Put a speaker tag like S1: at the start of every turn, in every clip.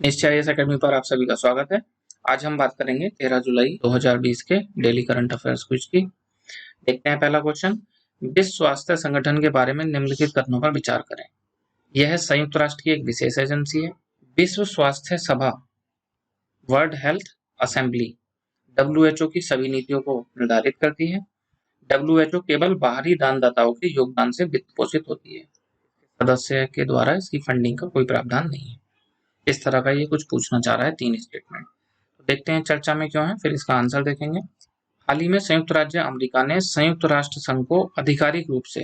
S1: निश्चय अकेडमी पर आप सभी का स्वागत है। आज हम बात करेंगे 13 जुलाई 2020 के डेली करंट अफेयर्स क्विज की। देखते हैं पहला क्वेश्चन। विश्व स्वास्थ्य संगठन के बारे में निम्नलिखित कथनों पर विचार करें। यह संयुक्त राष्ट्र की एक विशेष एजेंसी है। विश्व स्वास्थ्य सभा वर्ल्ड हेल्थ असेंबली WHO की सभी नीतियों को निर्धारित करती है। WHO केवल बाहरी दानदाताओं के योगदान से वित्त पोषित होती है। सदस्य के द्वारा इसकी फंडिंग का कोई प्रावधान नहीं है। इस तरह का ये कुछ पूछना चाह रहा है, 3 स्टेटमेंट। तो देखते हैं चर्चा में क्यों है, फिर इसका आंसर देखेंगे। हाल ही में संयुक्त राज्य अमेरिका ने संयुक्त राष्ट्र संघ को आधिकारिक रूप से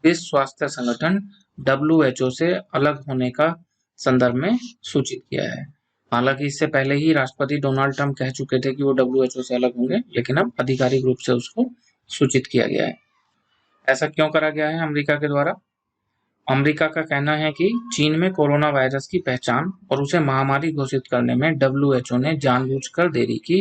S1: विश्व स्वास्थ्य संगठन WHO से अलग होने का संदर्भ में सूचित किया है। हालांकि इससे पहले ही राष्ट्रपति डोनाल्ड ट्रंप कह चुके थे कि वो WHO से अलग होंगे, लेकिन अब आधिकारिक रूप से उसको सूचित किया गया है। ऐसा क्यों करा गया है अमेरिका के द्वारा? अमेरिका का कहना है कि चीन में कोरोना वायरस की पहचान और उसे महामारी घोषित करने में WHO ने जानबूझकर देरी की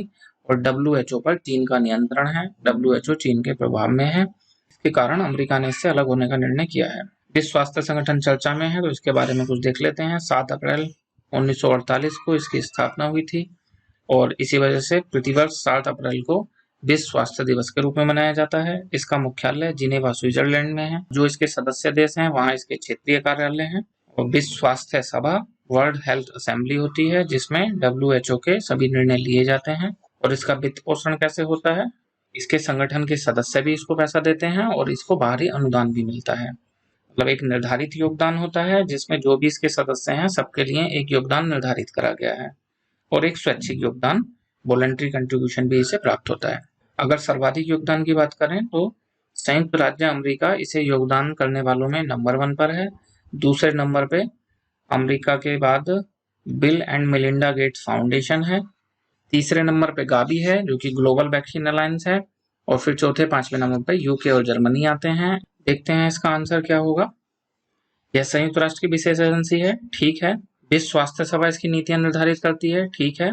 S1: और WHO पर चीन का नियंत्रण है। WHO चीन के प्रभाव में है। इसके कारण अमेरिका ने इससे अलग होने का निर्णय किया है। विश्व स्वास्थ्य संगठन चर्चा में है, तो इसके बारे में कुछ देख लेते हैं। 7 अप्रैल 1948 को इसकी स्थापना हुई थी और इसी वजह से प्रतिवर्ष 7 अप्रैल को विश्व स्वास्थ्य दिवस के रूप में मनाया जाता है। इसका मुख्यालय जिनेवा स्विट्जरलैंड में है। जो इसके सदस्य देश हैं वहाँ इसके क्षेत्रीय कार्यालय हैं। और विश्व स्वास्थ्य सभा वर्ल्ड हेल्थ असेंबली होती है, जिसमें WHO के सभी निर्णय लिए जाते हैं। और इसका वित्त पोषण कैसे होता है? इसके संगठन के सदस्य भी इसको पैसा देते हैं और इसको बाहरी अनुदान भी मिलता है। मतलब एक निर्धारित योगदान होता है, जिसमें जो भी इसके सदस्य हैं सबके लिए एक योगदान निर्धारित करा गया है और एक स्वैच्छिक योगदान वॉलंटरी कंट्रीब्यूशन भी इसे प्राप्त होता है। अगर सर्वाधिक योगदान की बात करें तो संयुक्त राज्य अमेरिका इसे योगदान करने वालों में नंबर 1 पर है। दूसरे नंबर पे अमेरिका के बाद bill and Melinda Gates foundation है। तीसरे नंबर पे गावी है, जो कि ग्लोबल वैक्सीन अलायंस है। और फिर चौथे 5वें नंबर पे यूके और जर्मनी आते हैं। देखते हैं इसका आंसर क्या होगा। यह संयुक्त राष्ट्र की विशेष एजेंसी है, ठीक है। विश्व स्वास्थ्य सभा इसकी नीतियां निर्धारित करती है, ठीक है।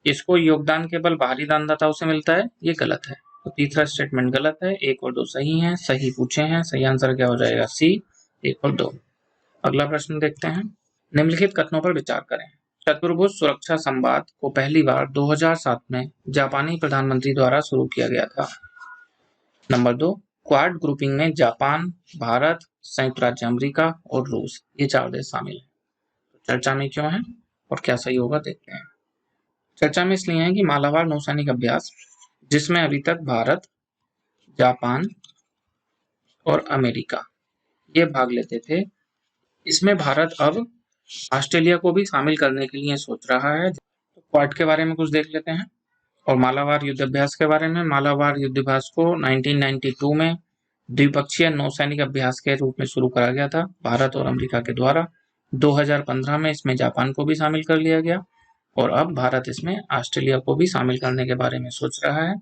S1: इसको योगदान केवल बाहरी दानदाताओं से मिलता है, ये गलत है। तो तीसरा स्टेटमेंट गलत है। 1 और 2 सही हैं, सही पूछे हैं। सही आंसर क्या हो जाएगा? सी, 1 और 2। अगला प्रश्न देखते हैं। निम्नलिखित कथनों पर विचार करें। चतुर्भुज सुरक्षा संवाद को पहली बार 2007 में जापानी प्रधानमंत्री द्वारा शुरू किया गया था। नंबर 2, क्वाड ग्रुपिंग में जापान, भारत, संयुक्त राज्य अमेरिका और रूस, ये 4 देश शामिल हैं। तो चर्चा में क्यों है और क्या सही होगा देखते हैं। चर्चा में इसलिए है कि मालाबार नौसैनिक अभ्यास, जिसमें अभी तक भारत, जापान और अमेरिका ये भाग लेते थे, इसमें भारत अब ऑस्ट्रेलिया को भी शामिल करने के लिए सोच रहा है। तो क्वाड के बारे में कुछ देख लेते हैं और मालाबार युद्धाभ्यास के बारे में। मालाबार युद्धाभ्यास को 1992 में द्विपक्षीय नौसैनिक अभ्यास के रूप में शुरू करा गया था भारत और अमेरिका के द्वारा। 2015 में इसमें जापान को भी शामिल कर लिया गया और अब भारत इसमें ऑस्ट्रेलिया को भी शामिल करने के बारे में सोच रहा है।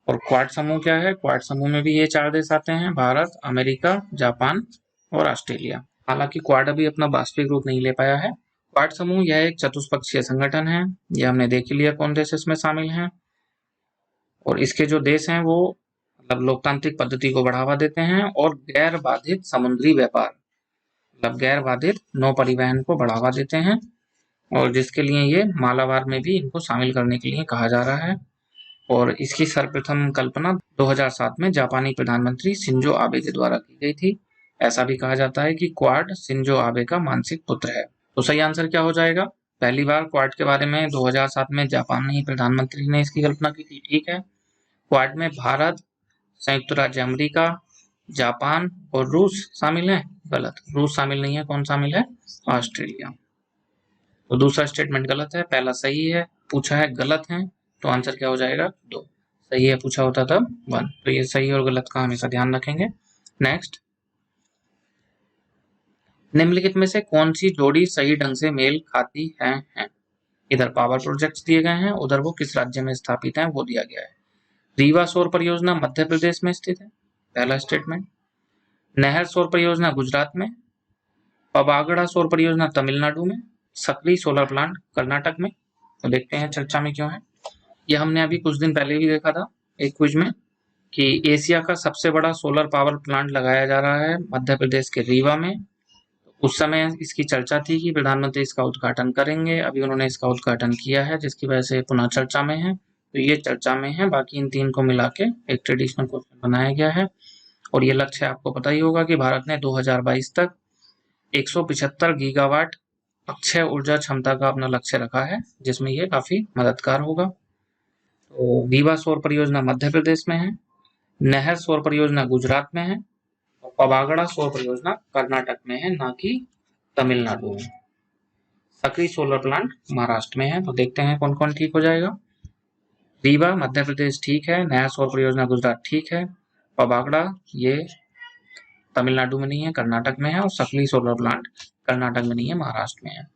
S1: और क्वाड समूह क्या है? क्वाड समूह में भी ये 4 देश आते हैं, भारत, अमेरिका, जापान और ऑस्ट्रेलिया। हालांकि क्वाड अभी अपना वास्तविक रूप नहीं ले पाया है। क्वाड समूह यह एक चतुष्पक्षीय संगठन है, यह हमने देख लिया कौन देश इसमें शामिल हैं। और इसके जो देश हैं वो मतलब लोकतांत्रिक पद्धति को बढ़ावा देते हैं और गैर बाधित समुद्री व्यापार, मतलब गैर बाधित नौ परिवहन को बढ़ावा देते हैं। और जिसके लिए ये मालाबार में भी इनको शामिल करने के लिए कहा जा रहा है। और इसकी सर्वप्रथम कल्पना 2007 में जापानी प्रधानमंत्री शिंजो आबे के द्वारा की गई थी। ऐसा भी कहा जाता है कि क्वाड शिंजो आबे का मानसिक पुत्र है। तो सही आंसर क्या हो जाएगा? पहली बार क्वाड के बारे में 2007 में जापानी प्रधानमंत्री ने इसकी कल्पना की थी, ठीक है। क्वाड में भारत, संयुक्त राज्य अमेरिका, जापान और रूस शामिल है, गलत। रूस शामिल नहीं है, कौन शामिल है? ऑस्ट्रेलिया। तो दूसरा स्टेटमेंट गलत है, पहला सही है। पूछा है गलत है, तो आंसर क्या हो जाएगा? 2। सही है पूछा होता तब 1। तो ये सही और गलत का हमेशा ध्यान रखेंगे। नेक्स्ट, निम्नलिखित में से कौन सी जोड़ी सही ढंग से मेल खाती है? इधर पावर प्रोजेक्ट्स दिए गए हैं, उधर वो किस राज्य में स्थापित है वो दिया गया है। रीवा सौर परियोजना मध्य प्रदेश में स्थित है, पहला स्टेटमेंट। नहर सौर परियोजना गुजरात में, पबागड़ा सौर परियोजना तमिलनाडु में, सक्री सोलर प्लांट कर्नाटक में। तो देखते हैं चर्चा में क्यों है। यह हमने अभी कुछ दिन पहले भी देखा था एक क्विज में कि एशिया का सबसे बड़ा सोलर पावर प्लांट लगाया जा रहा है मध्य प्रदेश के रीवा में। तो उस समय इसकी चर्चा थी कि प्रधानमंत्री इसका उद्घाटन करेंगे, अभी उन्होंने इसका उद्घाटन किया है जिसकी वजह से पुनः चर्चा में है। तो ये चर्चा में है, बाकी इन 3 को मिला के एक ट्रेडिशनल क्वेश्चन बनाया गया है। और ये लक्ष्य आपको पता ही होगा कि भारत ने 2022 तक 175 गीगावाट अक्षय ऊर्जा क्षमता का अपना लक्ष्य रखा है, जिसमें ये काफी मददगार होगा। तो रीवा सौर परियोजना मध्य प्रदेश में है, नहर सौर परियोजना गुजरात में है और पवागड़ा सौर परियोजना कर्नाटक में है, ना कि तमिलनाडु में। सकरी सोलर प्लांट महाराष्ट्र में है। तो देखते हैं कौन कौन ठीक हो जाएगा। रीवा मध्य प्रदेश ठीक है, नहर सौर परियोजना गुजरात ठीक है, पवागड़ा ये तमिलनाडु में नहीं है, कर्नाटक में है, और सकरी सोलर प्लांट कर्नाटक में नहीं है, महाराष्ट्र में है।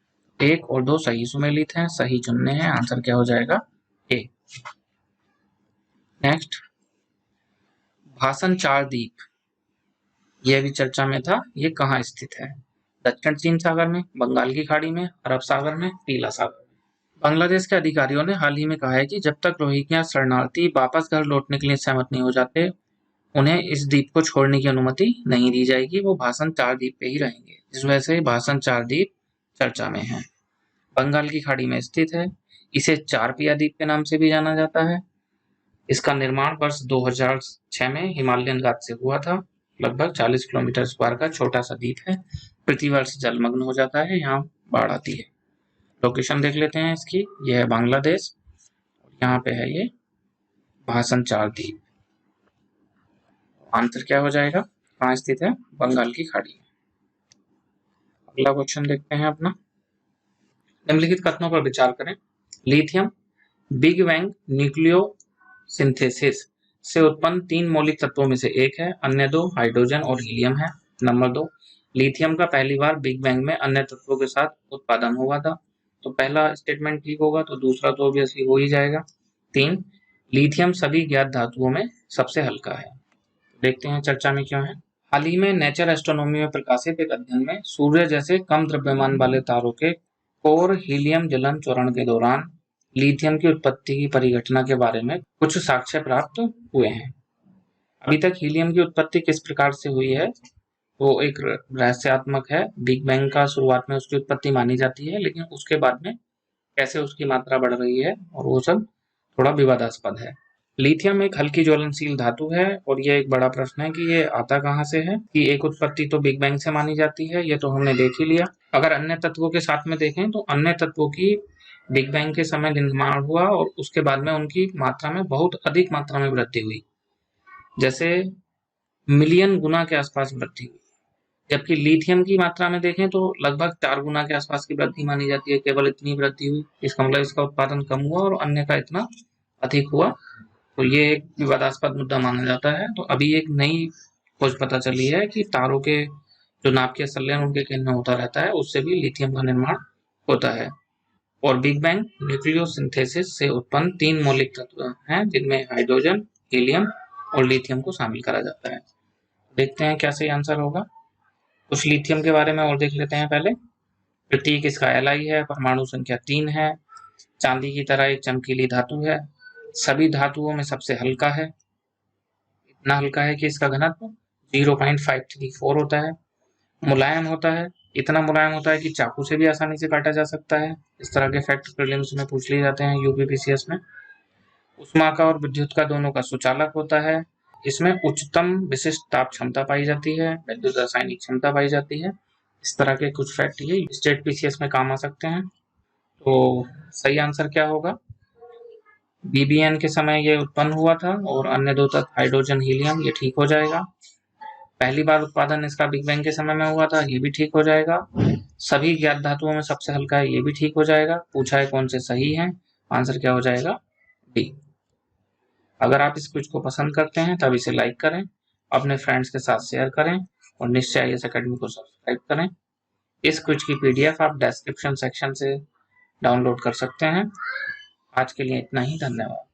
S1: 1 और 2 सही सुमेलित हैं, सही चुनने हैं। आंसर क्या हो जाएगा? ए। नेक्स्ट, भाषण 4 द्वीप, यह भी चर्चा में था। ये कहाँ स्थित है? दक्षिण चीन सागर में, बंगाल की खाड़ी में, अरब सागर में, पीला सागर में। बांग्लादेश के अधिकारियों ने हाल ही में कहा है कि जब तक रोहिंग्या शरणार्थी वापस घर लौटने के लिए सहमत नहीं हो जाते, उन्हें इस द्वीप को छोड़ने की अनुमति नहीं दी जाएगी। वो भाषण 4 द्वीप पे ही रहेंगे, जिस वजह से भाषण 4 द्वीप चर्चा में है। बंगाल की खाड़ी में स्थित है। इसे 4 पिया द्वीप के नाम से भी जाना जाता है। इसका निर्माण वर्ष 2006 में हिमालयन घाट से हुआ था। लगभग 40 किलोमीटर स्क्वायर का छोटा सा द्वीप है। प्रतिवर्ष जलमग्न हो जाता है, यहाँ बाढ़ आती है। लोकेशन देख लेते हैं इसकी। यह है बांग्लादेश, यहाँ पे है ये भाषण 4 द्वीप। आंसर क्या हो जाएगा? कहाँ स्थित है? बंगाल की खाड़ी में। अगला क्वेश्चन देखते हैं अपना। निम्नलिखित कथनों पर विचार करें। लिथियम बिग बैंग न्यूक्लियोसिंथेसिस से उत्पन्न 3 मौलिक तत्वों में से एक है, अन्य 2 हाइड्रोजन और हीलियम है। नंबर 2, लिथियम का पहली बार बिग बैंग में अन्य तत्वों के साथ उत्पादन हुआ था। तो पहला स्टेटमेंट ठीक होगा, तो दूसरा तो ऑब्वियसली हो ही जाएगा। 3, लिथियम सभी ज्ञात धातुओं में सबसे हल्का है। देखते हैं चर्चा में क्यों है। हाल ही में नेचर एस्ट्रोनॉमी में प्रकाशित एक अध्ययन में सूर्य जैसे कम द्रव्यमान वाले तारों के कोर हीलियम जलन चरण के दौरान लिथियम की उत्पत्ति की परिघटना के बारे में कुछ साक्ष्य प्राप्त हुए हैं। अभी तक हीलियम की उत्पत्ति किस प्रकार से हुई है वो एक रहस्यात्मक है। बिग बैंग का शुरुआत में उसकी उत्पत्ति मानी जाती है, लेकिन उसके बाद में कैसे उसकी मात्रा बढ़ रही है और वो सब थोड़ा विवादास्पद है। लिथियम एक हल्की ज्वलनशील धातु है और ये एक बड़ा प्रश्न है कि ये आता कहाँ से है। कि एक उत्पत्ति तो बिग बैंग से मानी जाती है, ये तो हमने देख ही लिया। अगर अन्य तत्वों के साथ में देखें तो अन्य तत्वों की बिग बैंग के समय निर्माण हुआ और उसके बाद में उनकी मात्रा में बहुत अधिक मात्रा में वृद्धि हुई, जैसे मिलियन गुना के आसपास वृद्धि हुई। जबकि लिथियम की मात्रा में देखें तो लगभग 4 गुना के आसपास की वृद्धि मानी जाती है। केवल इतनी वृद्धि हुई, इसका मतलब इसका उत्पादन कम हुआ और अन्य का इतना अधिक हुआ। तो ये एक विवादास्पद मुद्दा माना जाता है। तो अभी एक नई खोज पता चली है कि तारों के जो नाभिकीय संलयन उनके केंद्र में होता रहता है, उससे भी लिथियम का निर्माण होता है। और बिग बैंग न्यूक्लियोसिंथेसिस से उत्पन्न 3 मौलिक तत्व हैं, जिनमें हाइड्रोजन, हीलियम और लिथियम को शामिल करा जाता है। देखते हैं क्या सही आंसर होगा। कुछ लिथियम के बारे में और देख लेते हैं पहले। प्रतीक इसका Li है, परमाणु संख्या 3 है, चांदी की तरह एक चमकीली धातु है, सभी धातुओं में सबसे हल्का है, इतना हल्का है कि इसका घनत्व 0.534 होता है, मुलायम होता है, इतना मुलायम होता है कि चाकू से भी आसानी से काटा जा सकता है। इस तरह के फैक्ट प्रीलिम्स में पूछ लिए जाते हैं यूपीपीसीएस में। उष्मा का और विद्युत का दोनों का सुचालक होता है। इसमें उच्चतम विशिष्ट ताप क्षमता पाई जाती है, विद्युत रासायनिक क्षमता पाई जाती है। इस तरह के कुछ फैक्ट ये स्टेट पीसीएस में काम आ सकते हैं। तो सही आंसर क्या होगा? बीबीएन के समय ये उत्पन्न हुआ था और अन्य 2 तत्व हाइड्रोजन, हीलियम, ये ठीक हो जाएगा। पहली बार उत्पादन इसका बिग बैंग के समय में हुआ था, ये भी ठीक हो जाएगा। सभी ज्ञात धातुओं में सबसे हल्का है, ये भी ठीक हो जाएगा। पूछा है कौन से सही है, आंसर क्या हो जाएगा? डी। अगर आप इस क्विज को पसंद करते हैं तब इसे लाइक करें, अपने फ्रेंड्स के साथ शेयर करें और निश्चय आईएएस अकेडमी को सब्सक्राइब करें। इस क्विज की पीडीएफ आप डिस्क्रिप्शन सेक्शन से डाउनलोड कर सकते हैं। आज के लिए इतना ही, धन्यवाद।